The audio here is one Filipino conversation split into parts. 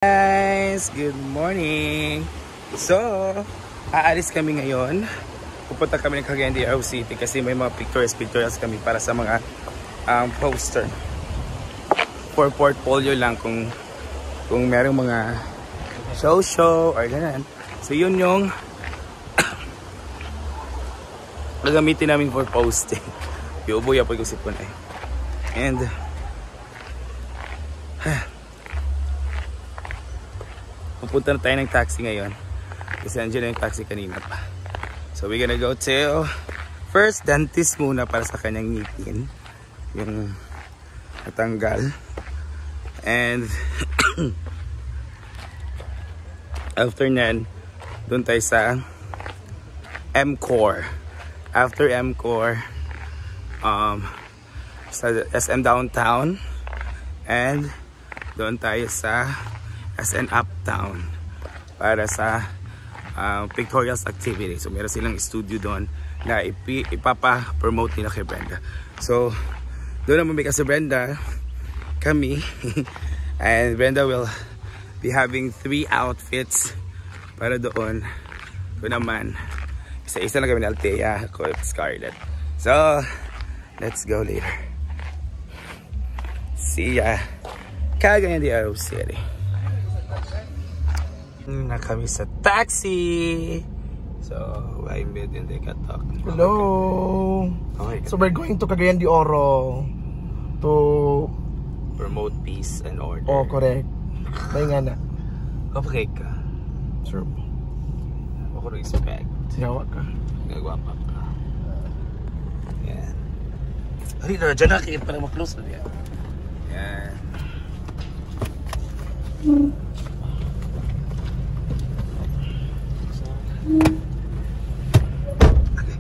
Guys, good morning. So, aalis kami ngayon. Pupunta kami ng Cagayan de Oro City kasi may mga pictures kami para sa mga poster. For portfolio lang kung merong mga show or ganun. So, yun yung gagamitin namin for posting. Iubuya po yung sipon eh. And pupunta na tayo ng taxi ngayon kasi nandiyan na yung taxi kanina pa. So we're gonna go to first dentist muna para sa kanyang ngipin yung natanggal, and after nan doon tayo sa M-Core. After M-Core sa SM Downtown, and doon tayo sa SN Uptown para sa pictorial activity. So meron silang studio doon na ipapa-promote nila kay Brenda. So doon naman kasi Brenda kami and Brenda will be having 3 outfits para doon. Ko naman isa-isa lang kami na Althea, ko Scarlett. So let's go later. See ya Cagayan de Oro City. Na kami sa taxi. So, I'm bed and they can talk. Hello. Okay. So we're going to Cagayan de Oro to promote peace and order. Oh, correct. May nga na. Okay ka. Sure. Ako respect. Yawa ka. Nagwapa ka. Yan. Hari na, dyan na kayo para maklose na yan. Yan. Okay.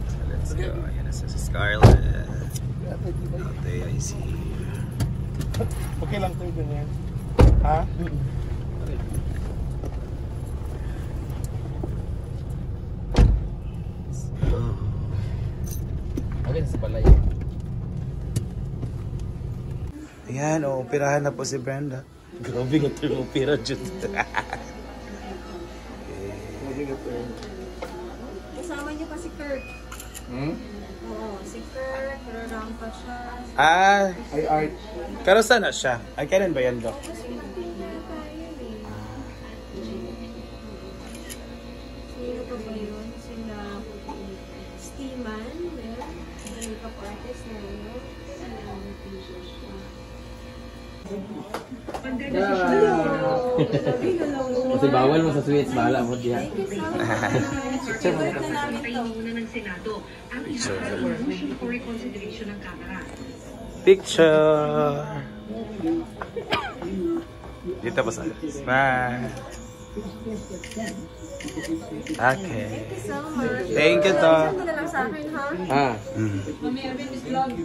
So let's go. Ayan na si Scarlett. Okay, I see. Okay lang tayo ganyan. Ha? Okay, sa balay. Ayan, operahan na po si Brenda. Grabe nga ito yung opera dyan. Kasama niyo pa si Kurt. Oo, si Kurt, mararang pa siya. Ay, art. Pero saan na siya? Ay, kailan ba yan, Dok? Sino pa ba yun? Sina Steeman, makeup artist na yun. Kasi bawal mo sa sweets, bahala mo diyan. Picture mo na Picture! Dito pa sa smile. Okay. Thank you, to. Send mo na lang sa akin, ha?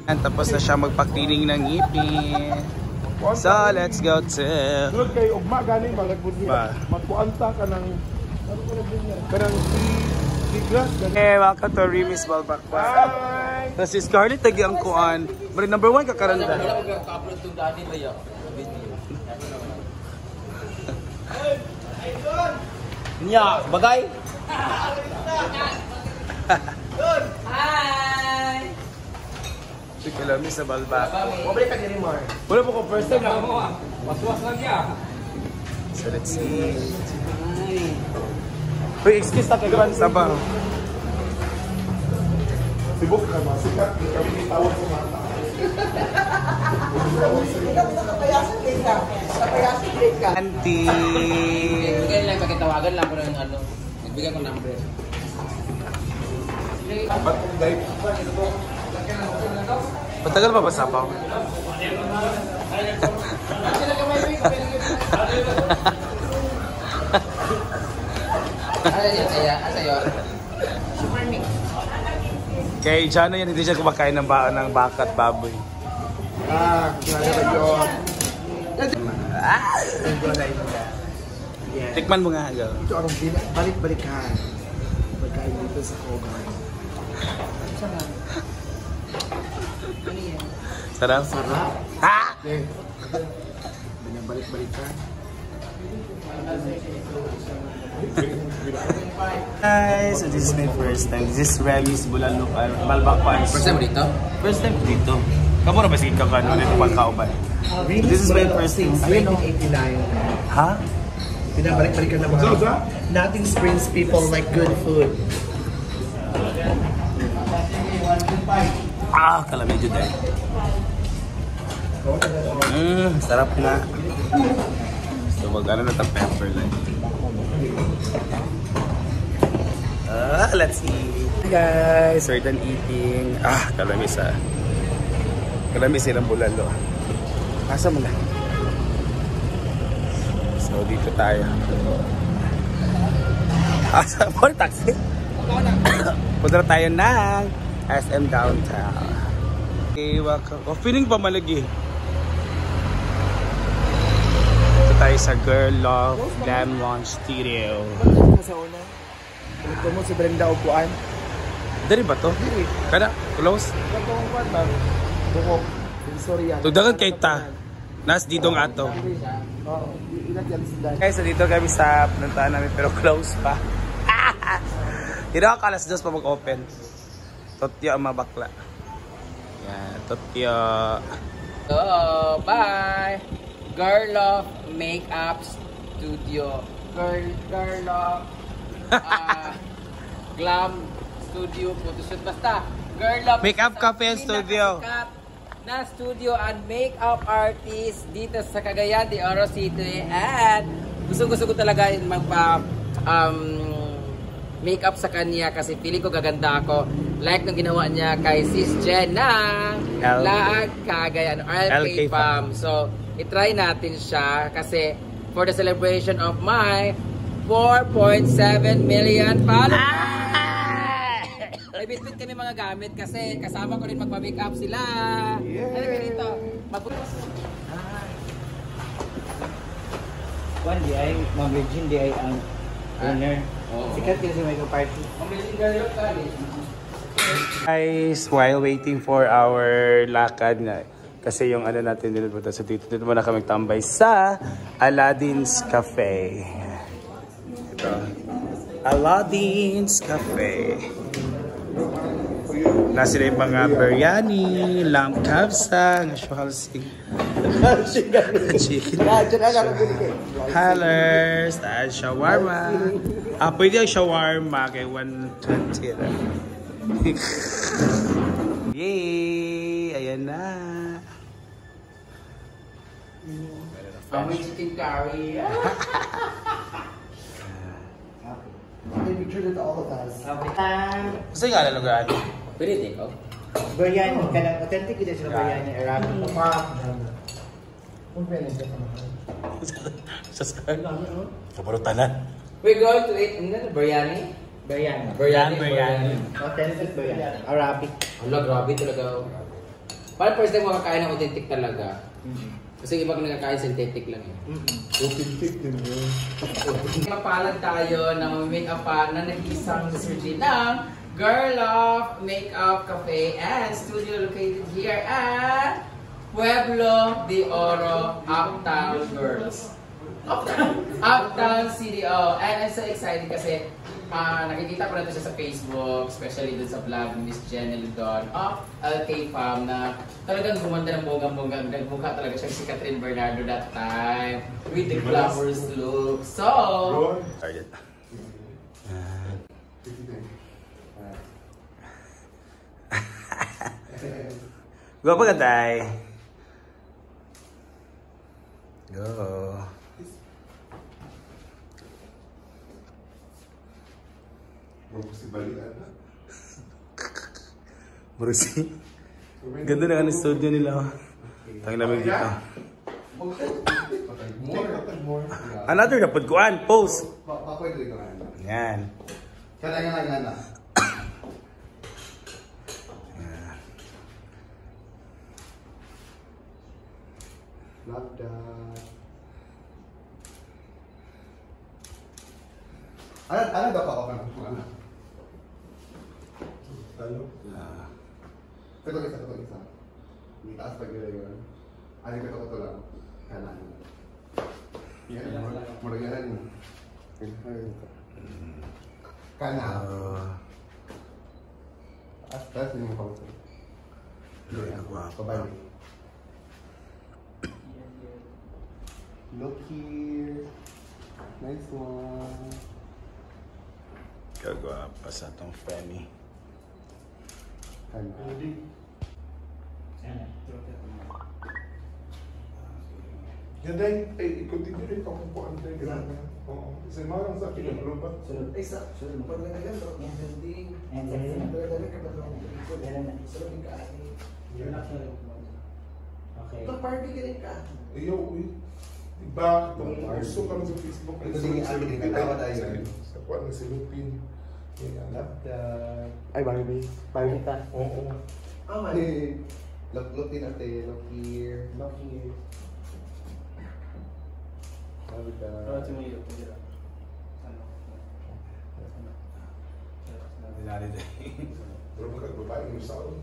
And tapos na siya magpa-cleaning ng ngipin. So, let's go to... Doon kay ugma galing malagbod niya. Magpuanta ka ng grass. Hey, welcome to Rimis Balbakwa. Hi! Tapos si Scarlett tagi ang kuan. But number 1 kakaranda. Wala ko ka-upload tong dati ba yo? Nya, bagay. Hi! Si Kilami sa Balbakwa. Mabalik ka din, Mar. Wala po ko first time lang mo. Was lang ya. So let's see. Uy, excuse na kagawan sa ba? Sibuk ka, masikat. Kami tawag sa mata. Auntie. Bigay lang pakitawagan lang ko ng ano. Nagbigay ko number. Matagal pa ba sapaw? Asayo. Kay Jano yan, hindi siya kumakain ng baka at baboy. Yun. Tikman mo nga. Go. Ito anong balik-balikan. Pagkain dito sa Kogan. Sarap? Sarap. Ha? Okay. Binabalik-balikan. Guys, so this is my first time. This is Remy's Bulalok Balbakwan. First time dito? First time dito. Kamu na ba sige ka kano dito pagkauban? This is my first time. Ayun, 1989. Ha? Pinabalik-balikan na mga. Nothing brings people like good food. Kalamedyo dahil. Sarap na. So mag-ano na itang pepper lang. Let's eat. Hi guys, we're done eating. Kalamis ah. Kalamis silang bulalo. Asa mo na? So dito tayo. Asa mo taxi? Punta na tayo ng SM Downtown. Okay, welcome. Feeling pa malagi. Ito tayo sa Girl Love Glam Launch Studio. Sa una. Ito mo si Brenda upuan. Dari ba to? Kada, close? Ito ang upuan ba? Bukok. Sorry yan. Tugdagan kay ta. Nas dito nga to. Oo. Ilat yan sila. Guys, so dito kami sa pinuntahan namin pero close pa. Hindi ako alas 2 pa mag-open. Totyo ang mabakla. Yan, Totyo. So, bye! Girl Love Makeup Studio. Girl Love Glam Studio. Photoshoot. Basta, Girl Love Makeup Cafe Studio. Na studio and makeup artist dito sa Cagayan de Oro City. And gusto ko talaga magpa makeup sa kanya kasi feeling ko gaganda ako. Like nung ginawa niya kay Sis Jen na Laag Cagayan LK Fam. So, itry natin siya kasi for the celebration of my 4.7 million followers. May bitbit kami mga gamit kasi kasama ko rin magpa-makeup sila. Ano ka dito? One di ay, Ma'am Virgin di ay ang owner. Sikat kasi may party. Ma'am Virgin Garilo ka Guys, while waiting for our lakad na kasi yung ano natin dinunta sa dito muna kami tambay sa Aladdin's Cafe. Ito. Aladdin's Cafe. Nasa yung mga biryani, lamb kabsa, ngasyohalsing. Chicken. Halers, tayo shawarma. Pwede ang shawarma kay 120 lang. Yay! Ayan na. Amoy chicken curry. They pictured it all of us. Gusto yung nga lugar? Pwede din, oh. Biryani, kanang authentic ito sila biryani, Arabic. Sa saan? Kabarutanan. We're going to eat biryani. Biryani. Authentic biryani. Arabic. Wala, grabe talaga. Parang first time makakain ng authentic talaga. Kasi iba kung nakakain synthetic lang eh. Authentic din yun. Mapalad tayo na make-upan na nag-isang research ng Girl Love Makeup Cafe and studio located here at Pueblo de Oro, Uptown Girls. Uptown CDO. And I'm so excited kasi nakikita ko na ito siya sa Facebook, especially dun sa vlog ni Miss Jenny Ludon of LK Fam na talagang gumanda ng bonggang-bonggang. Nagmukha talaga siya si Catherine Bernardo that time with the glamorous look. So, Target. Go pa katay. Go. Brusi. Ganda na ang studio nila. Tangin namin dito. Another na pagkuhan. Post. Yan. Kaya. Love that. Ano ba pa ako ng ano? Ano? Ito isa. Hindi taas pag nila yun. Ano ko ito lang. Kanan. Yan. Mura yan. Kana. Atas ini mo kamu. Pabalik. Look here. Nice one. Kagwapa sa tong Femi. Kana. Yan dahil, ikutin nyo rin kakumpuan tayo. Oo. Kasi marang sa akin ang lupa. Sunod. Ay, sa. Sunod. Pag nagagano, ang building. And then, nagagano ka ba ng ikot? Sunod yung kaani. Okay. Ito, party ka rin ka. Ayaw, diba, kung gusto ka sa Facebook, Ito din yung akin, nagtawa tayo. Sa kuwan na si Lupin. Yan, Ay, Barbie. Barbie ka. Oo. Ah, man. Look din natin. Look here. Look here. Barbie ka. Pero magkagbabae yung sound.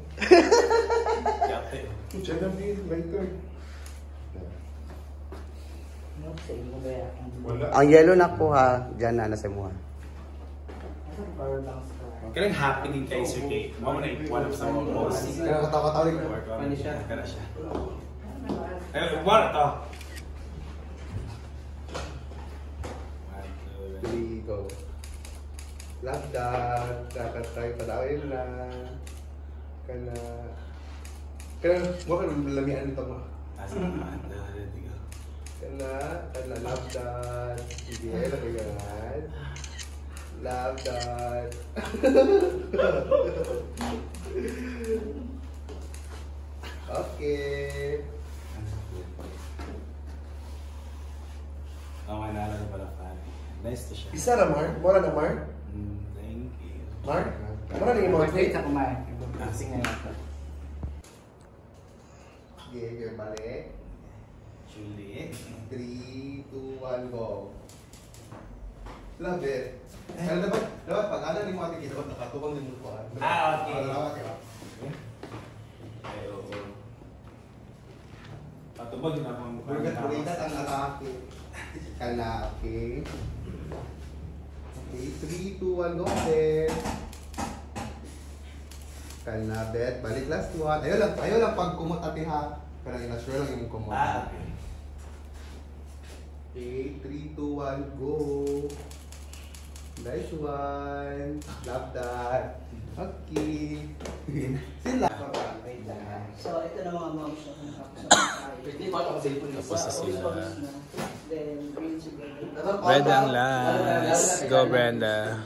Yate. Diyan na din, later. Wala. Ang yellow na ko ha, dyan na nasa mo ha. Kailang happening kay Sir Kate. Mama na one of sa mga posts. Kaya katawa-tawa rin. Pani siya. Kaya siya. Eh, one to. 3, go. Love that. Kakatry padawin na. Kana. Mo ka lamian nito mo. Asa naman. Kana love that. Sige, lagay ganyan. Love that. Okay. Oh, naalala ko pala pare. Nice to siya. Isa na, Mark? Mura na, Mark? Thank you. Mark? Mura na yung mga Wait ako, Mark. Kasi nga ito. Okay, balik. Julie. 3, 2, 1, go. Love it. Kaya dapat pag alam ni mo ate, dapat nakatubang din mo. Okay. Ay, oo. Patubag na akong mukha. Burgat ang atake. Kala, okay. Okay, 3, 2, 1, go, bet. Kala, bet. Balik last one. Ayaw lang pag kumot ate ha. Kaya na-sure lang yung kumot. Okay. Okay, 3, 2, 1, go. Nice one. Love that. Okay. Sila. So, ito na mga moms na nakapasok tayo. Tapos na sila. Then, green together. Brenda ang last. Go, Brenda.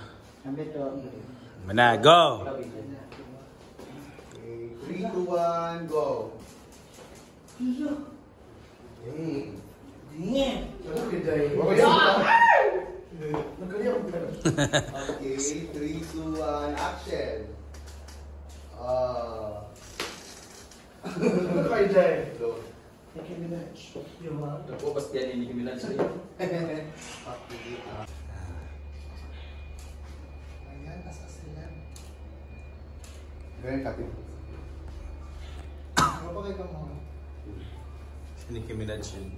Ito. Mana, go! Okay, 3, 2, 1, go. Okay. Okay, 3, 2, 1, action. Go. Thank you very much. You're welcome. Ako, bastian ini kami lang sa'yo. Okay. Ayan, nasa sila. Ganyan kapit. Ano pa kayo kamo? Nicki Minaj yun.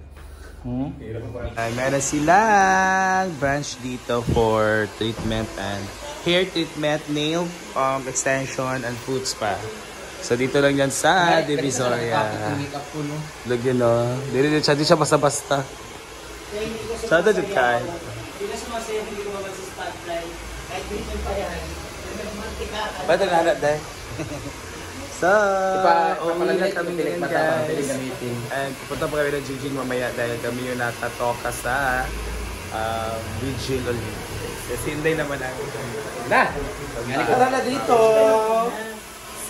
Ay, meron silang branch dito for treatment and hair treatment, nail extension, and foot spa. So dito lang yan sa Divisoria. Look yun o. Di siya basta-basta. Sada dyan kain. Hindi na sumasaya, hindi ko mabag sa spotlight. Kahit treatment pa yan. Ba't nalala dahil? So, uwi na kami ngayon guys. And pupunta pa kami ng Eugene mamaya dahil kami yung natatoka sa Eugene Olympics. Kasi hindi naman ang na! Tara na dito!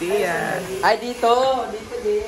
See ya! Ay, dito! Dito din!